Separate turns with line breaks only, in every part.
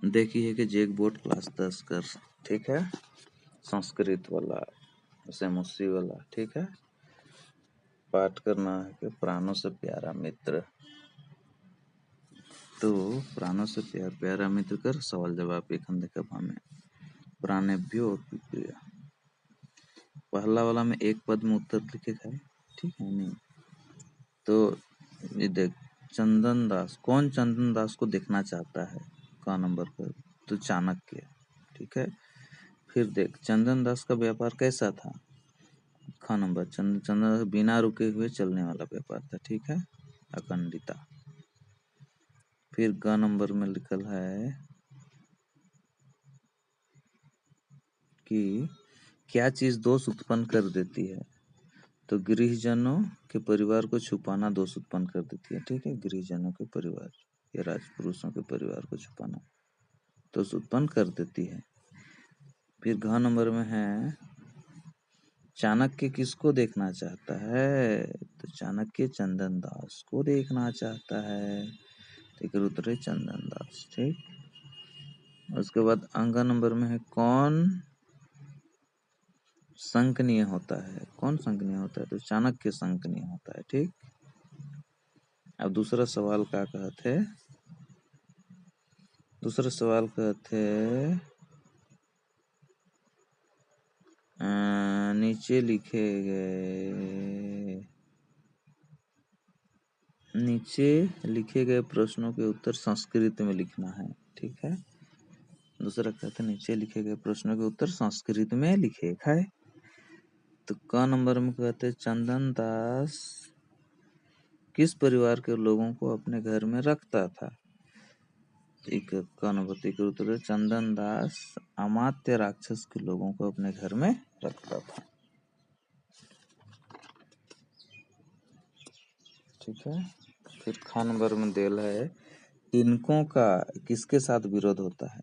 देखी है कि जैक बोर्ड क्लास 10 कर, ठीक है, संस्कृत वाला, सेमुसी वाला, ठीक है। पाठ करना है कि प्राणों से प्यारा मित्र। तो प्राणों से प्यारा मित्र कर सवाल जवाब एक देखा में प्राणेभ्यो और प्रिय। पहला वाला में एक पद में उत्तर लिखे है, ठीक है नहीं। तो ये देख, चंदन दास, कौन चंदन दास को देखना चाहता है, का नंबर पर, तो चाणक्य, ठीक है। फिर देख, चंदन दास का व्यापार कैसा था, ख नंबर, चंदन दास बिना रुके हुए चलने वाला व्यापार था, ठीक है, अखंडिता। फिर ग नंबर में लिखल है कि क्या चीज दोष उत्पन्न कर देती है, तो गृहजनों के परिवार को छुपाना दोष उत्पन्न कर देती है, ठीक है। गृहजनों के परिवार या राजपुरुषों के परिवार को छुपाना दोष उत्पन्न कर देती है। फिर घ नंबर में है चाणक्य किसको देखना चाहता है, तो चाणक्य चंदन दास को देखना चाहता है, ठीक है, उत्तर है चंदन दास, ठीक। उसके बाद अंग नंबर में है कौन संकनीय होता है, कौन संकनीय होता है, तो चाणक्य संकनीय होता है, ठीक। अब दूसरा सवाल क्या कहते, दूसरा सवाल कहते नीचे लिखे गए प्रश्नों के उत्तर संस्कृत में लिखना है, ठीक है। दूसरा कहते नीचे लिखे गए प्रश्नों के उत्तर संस्कृत में लिखे है। तो क नंबर में कहते चंदन दास किस परिवार के लोगों को अपने घर में रखता था, एक क नंबर के उत्तर चंदन दास अमात्य राक्षस के लोगों को अपने घर में रखता था, ठीक है। फिर ख नंबर में देल है तिनकों का किसके साथ विरोध होता है,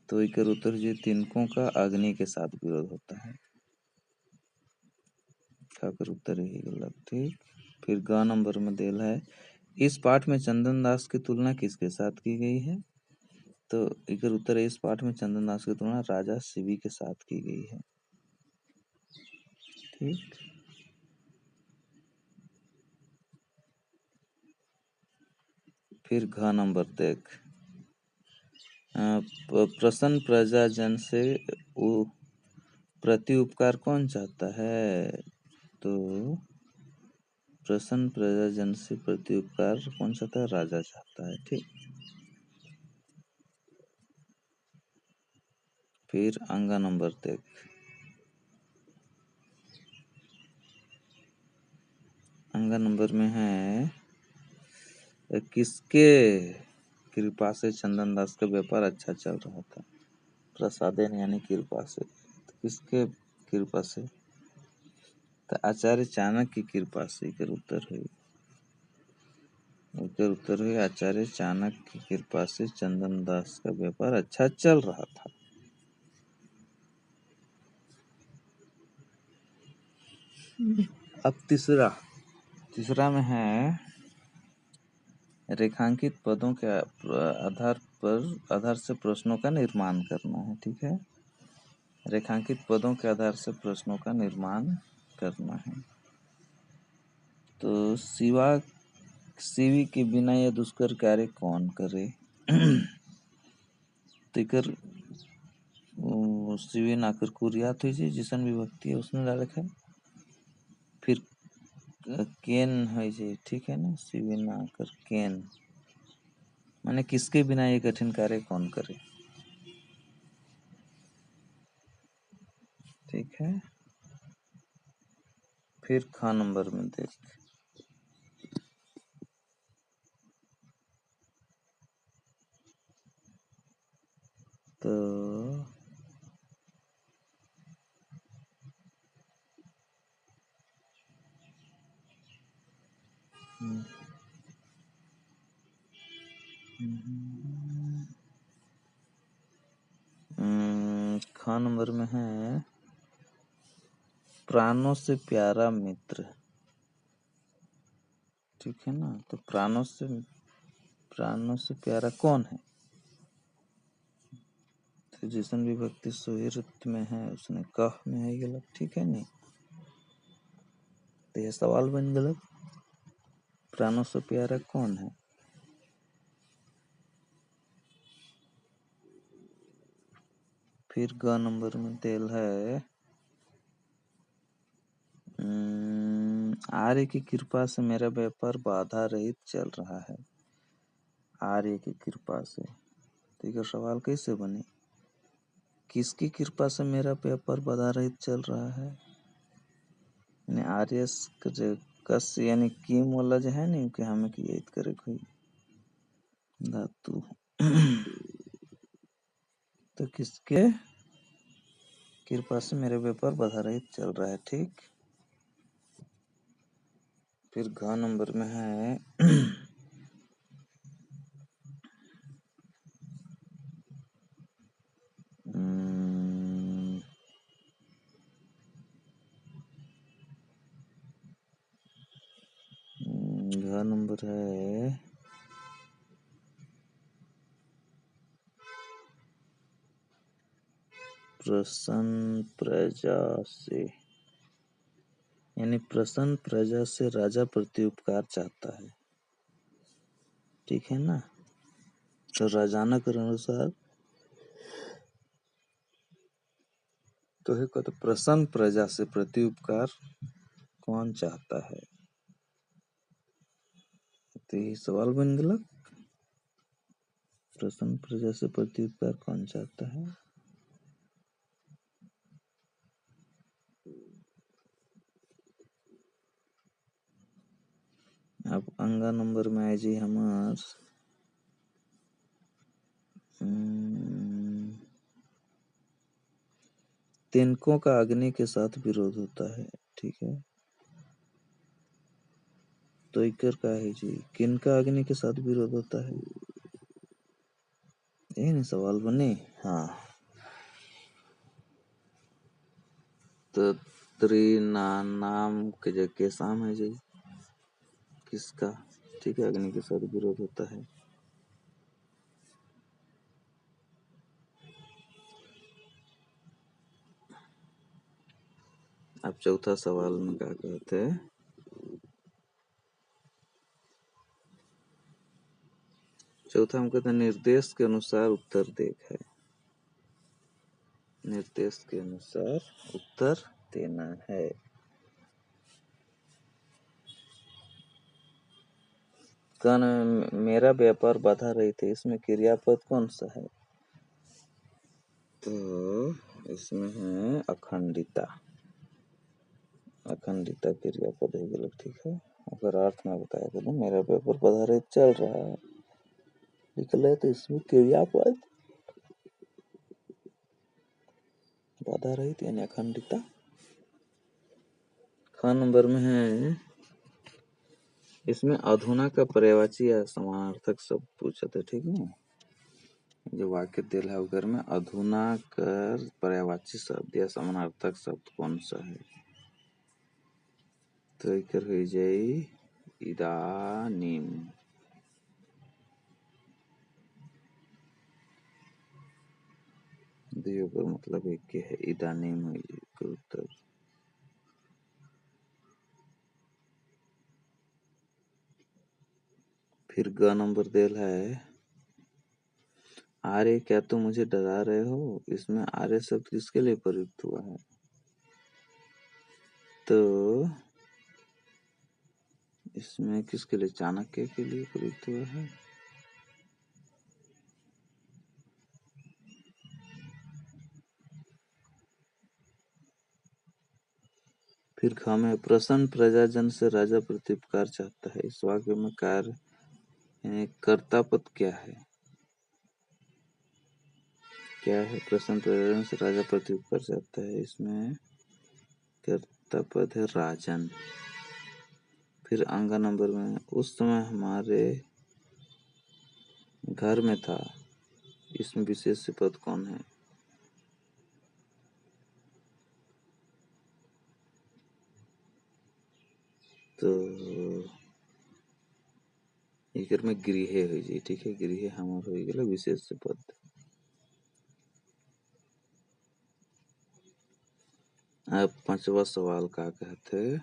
तो एक उत्तर जी तिनकों का अग्नि के साथ विरोध होता है, खाकर उत्तर ही गलत, ठीक। फिर ग नंबर में देल है इस पाठ में चंदन दास की तुलना किसके साथ की गई है, तो एक उत्तर है इस पाठ में चंदन दास की तुलना राजा शिवी के साथ की गई है, ठीक। फिर घ नंबर देख, प्रसन्न प्रजाजन से प्रति उपकार कौन चाहता है, तो प्रसन्न प्रजाजन से प्रति उपकार कौन चाहता है, राजा चाहता है, ठीक। फिर अंग नंबर देख, अंग नंबर में है किसके कृपा से चंदन दास का व्यापार अच्छा चल रहा था, प्रसादेन यानी कृपा से, तो किसके कृपा से, तो आचार्य चाणक्य की कृपा से, कर उत्तर है, उसका उत्तर है आचार्य चाणक्य की कृपा से चंदन दास का व्यापार अच्छा चल रहा था। अब तीसरा में है रेखांकित पदों के आधार से प्रश्नों का निर्माण करना है, ठीक है। रेखांकित पदों के आधार से प्रश्नों का निर्माण करना है। तो शिवी के बिना यह दुष्कर कार्य कौन करे, तिकर शिवी नाकर कुरियात हुई जिसन विभक्ति है उसने डाल रखा है। फिर केन है, ठीक है ना, शिवी नाकर केन माने किसके बिना ये कठिन कार्य कौन करे, ठीक है। फिर ख नंबर में देख, तो ख नंबर में है प्राणों से प्यारा मित्र, ठीक है ना। तो प्राणों से प्यारा कौन है, तो जिसन विभक्ति सुहृत में है उसने कह में है गलत, ठीक है नहीं। तो यह सवाल बन गलत। प्राणों से प्यारा कौन है? फिर ग नंबर में तेल है आर्य की कृपा से मेरा व्यापार बाधा रहित चल रहा है। आर्य की कृपा से, ठीक है। सवाल कैसे बने? किसकी कृपा से मेरा व्यापार बाधा रहित चल रहा है? यानी आर्य कस यानी कीम वाला जो है नहीं कि हमें की याद करे कोई धातु तो किसके कृपा से मेरे व्यापार बाधा रहित चल रहा है, ठीक। फिर घ नंबर में है घ नंबर है प्रसन्न प्रजा से, यानी प्रसन्न प्रजा से राजा प्रति उपकार चाहता है, ठीक है ना। तो राजाना के अनुसार तो है कहते प्रसन्न प्रजा से प्रति उपकार कौन चाहता है। तो ये सवाल बन गया, प्रसन्न प्रजा से प्रति उपकार कौन चाहता है। अब अंगा नंबर में आए जी हमार तिनकों का अग्नि के साथ विरोध होता है, ठीक है। तो इकर का है जी, किनका अग्नि के साथ विरोध होता है, ये नहीं सवाल बने। हाँ, तो नाम के जगह शाम है जी, किसका, ठीक है, अग्नि के साथ विरोध होता है। अब चौथा सवाल में क्या कहते हैं, चौथा में कहते हैं निर्देश के अनुसार उत्तर देख है, निर्देश के अनुसार उत्तर देना है। कौन मेरा व्यापार बाधा रही थी, इसमें क्रियापद कौन सा है, तो इसमें है अखंडिता, अखंडिता क्रियापद है गलत, ठीक है। अगर अर्थ में बताया करूँ मेरा व्यापार बाधा रहित चल रहा है निकले, तो इसमें क्रियापद बाधा रहित यानी अखंडिता। ख नंबर में है इसमें अधुना का पर्यायवाची या समानार्थक शब्द पूछा था, ठीक है। जो वाक्य दिल है उधर में अधुना कर पर्यायवाची शब्द या समानार्थक शब्द कौन सा है, तो इकर हो जाई इदानीम, दियो पर मतलब एक के है, इदानीम हो जाए उत्तर। फिर ग नंबर देल है आर्य क्या तुम मुझे डरा रहे हो, इसमें आर्य शब्द किसके लिए प्रयुक्त हुआ है, तो इसमें किसके लिए, चाणक्य के लिए प्रयुक्त हुआ है। फिर ख में प्रसन्न प्रजाजन से राजा प्रति उपकार चाहता है, इस वाक्य में कार्य यानी कर्ता पद क्या है, क्या है, प्रसन्न प्रजाजन से राजा प्रति उपकार चाहता है, इसमें कर्ता पद है राजन। फिर अंगा नंबर में उस समय हमारे घर में था, इसमें विशेष पद कौन है, तो इकर में गृह हो जी, ठीक है, गृह हमार हो गया विशेष पद। अब पांचवा सवाल का कहते,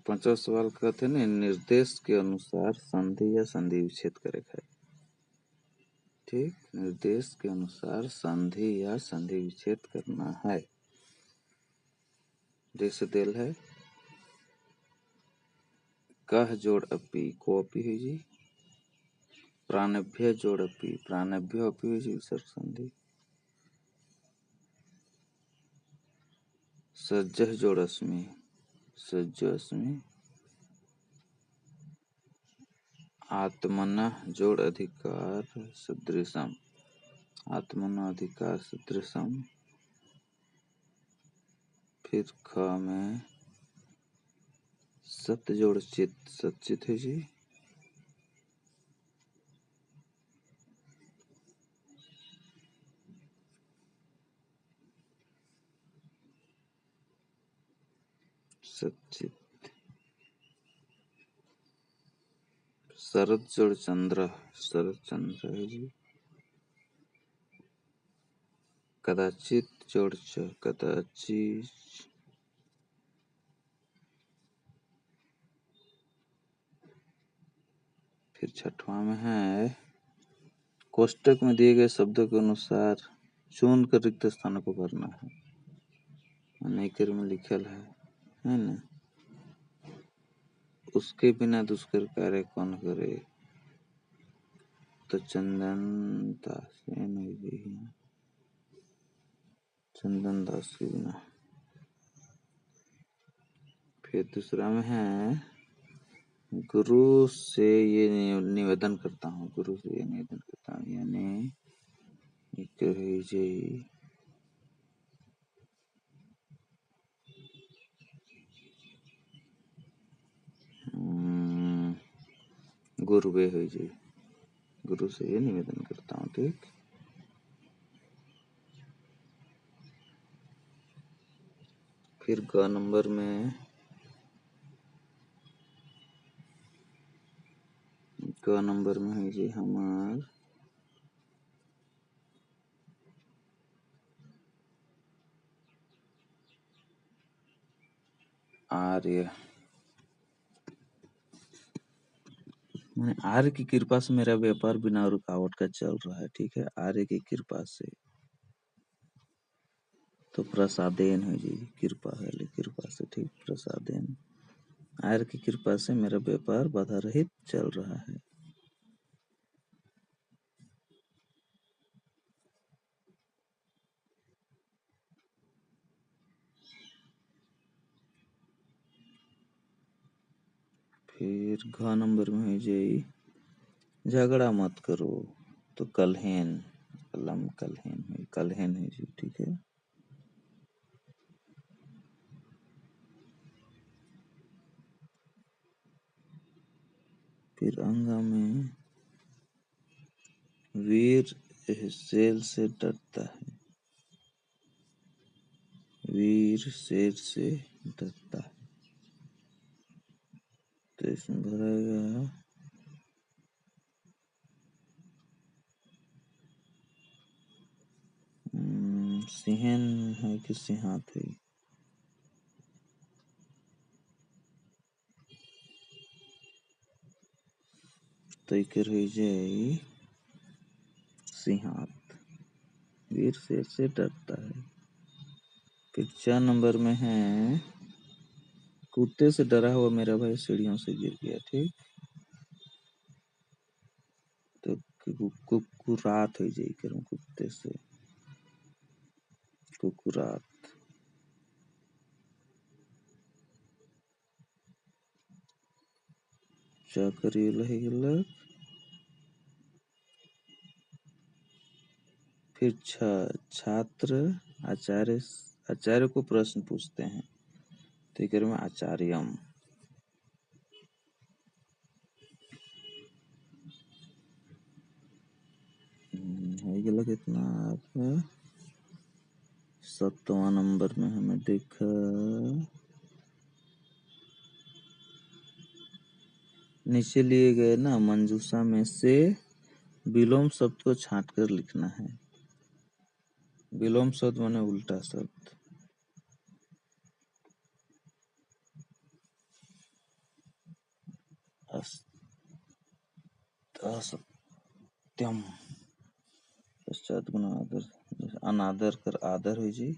पांचवा सवाल कहते न, निर्देश के अनुसार संधि या संधि विच्छेद करे है। ठीक, निर्देश के अनुसार संधि या संधि विच्छेद करना है। जैसे देल है कह जोड़ अपी को अपी है जी, प्राणभ्य जोड़ अपी प्राणभ्य अपी है जी विसर्ग संधि, सज्जह जोड़ अस्मि सज्ज अस्मि, आत्मनः जोड़ अधिकार सदृशम आत्मनः अधिकार सदृशम, फिर ख में सत जोड़ चित सचित है जी, सचित, शरद जोड़ चंद्र शरद चंद्र है जी, कदाचित जोड़ च कदाचित, फिर छठवां में है कोष्टक में दिए गए शब्दों के अनुसार चुन कर रिक्त स्थानों को भरना है। अनेकर में लिखल है ना, उसके बिना दुष्कर कार्य कौन करे, तो चंदन दास चंदन दास के बिना। फिर दूसरा में है गुरु से ये निवेदन करता हूँ, गुरु से ये निवेदन करता हूँ, यानी गुरुवे हो जाए, गुरु से ये निवेदन करता हूँ। ठीक, फिर ग नंबर में है जी हमार आर्य, मैंने आर्य की कृपा से मेरा व्यापार बिना रुकावट का चल रहा है। ठीक है, आर्य की कृपा से, तो प्रसादेन है जी, कृपा है ले कृपा से। ठीक, प्रसादेन, आर्य की कृपा से मेरा व्यापार बाधा रहित चल रहा है। फिर घ नंबर में है जी झगड़ा मत करो, तो कलहेन, कलम कलहेन है जी। ठीक है, फिर अंगा में वीर शेर से डरता है, वीर शेर से डरता है, तो इसमें भरेगा सिंहन है कि सिंहात है, तो इकर हो जाए सिंहात, वीर शेर से डरता है। फिर 4 नंबर में है कुत्ते से डरा हुआ मेरा भाई सीढ़ियों से गिर गया। ठीक, तो कुकुरात हो जाए करूँ, कुत्ते से कुकुरात, चाकरी लग। फिर छात्र आचार्य को प्रश्न पूछते हैं, ठीक है, में आचार्यम, हो कितना आपका 7वां नंबर में हमें देखा नीचे लिए गए ना मंजूषा में से विलोम शब्द को छांट कर लिखना है। विलोम शब्द माने उल्टा शब्द। असत्यम पश्चात गुण आदर, अनादर कर आदर है जी,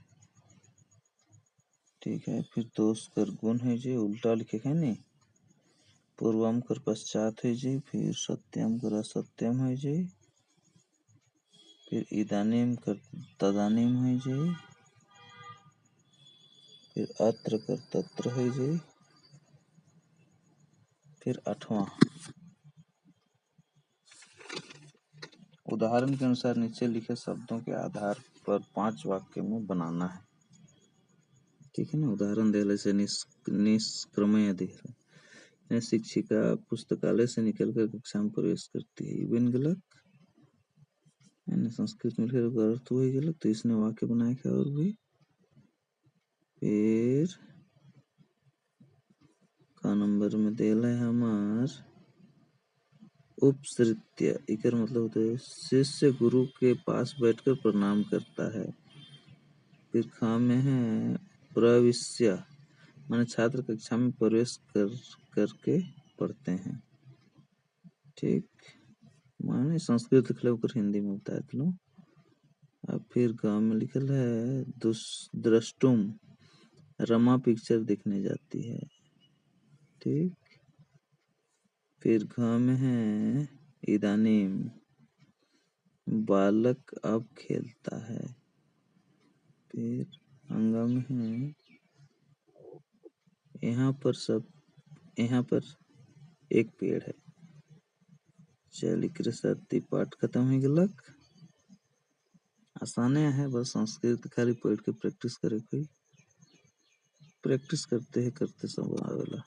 ठीक है। फिर दोष कर गुण है जी, उल्टा लिखे है नहीं। पूर्वम कर पश्चात है जी, फिर सत्यम कर असत्यम है जी, फिर इदानीम कर तदानीम है जी, फिर अत्र कर तत्र है जी, फिर 8वां उदाहरण के अनुसार नीचे लिखे शब्दों के आधार पर 5 वाक्य में बनाना है, ठीक है ना। उदाहरण देने से निष्क्रमण अधिकार, शिक्षिका पुस्तकालय से निकलकर कक्षा में प्रवेश करती है, ये बिन गलत है। संस्कृत में लिखे तो अर्थ वही गलत, तो इसने वाक्य बनाया क्या और भी। फिर का नंबर में देला है हमार उपसृत्य, इकर मतलब होता है शिष्य गुरु के पास बैठकर प्रणाम करता है। फिर खा में है प्रविश्य, माने छात्र कक्षा में प्रवेश करके पढ़ते हैं, ठीक। माने संस्कृत लिखले ऊपर हिंदी में बता दो। अब फिर गाँव में लिखल है द्रष्टुम, रमा पिक्चर देखने जाती है, ठीक। फिर घ में है इदानीम, बालक अब खेलता है। फिर अंगा में है यहाँ पर एक पेड़ है। चल इकरे साथ पाठ खत्म हो गलक। आसाने है, बस संस्कृत खाली पढ़ के प्रैक्टिस करे, कोई प्रैक्टिस करते हैं करते सब आवेला।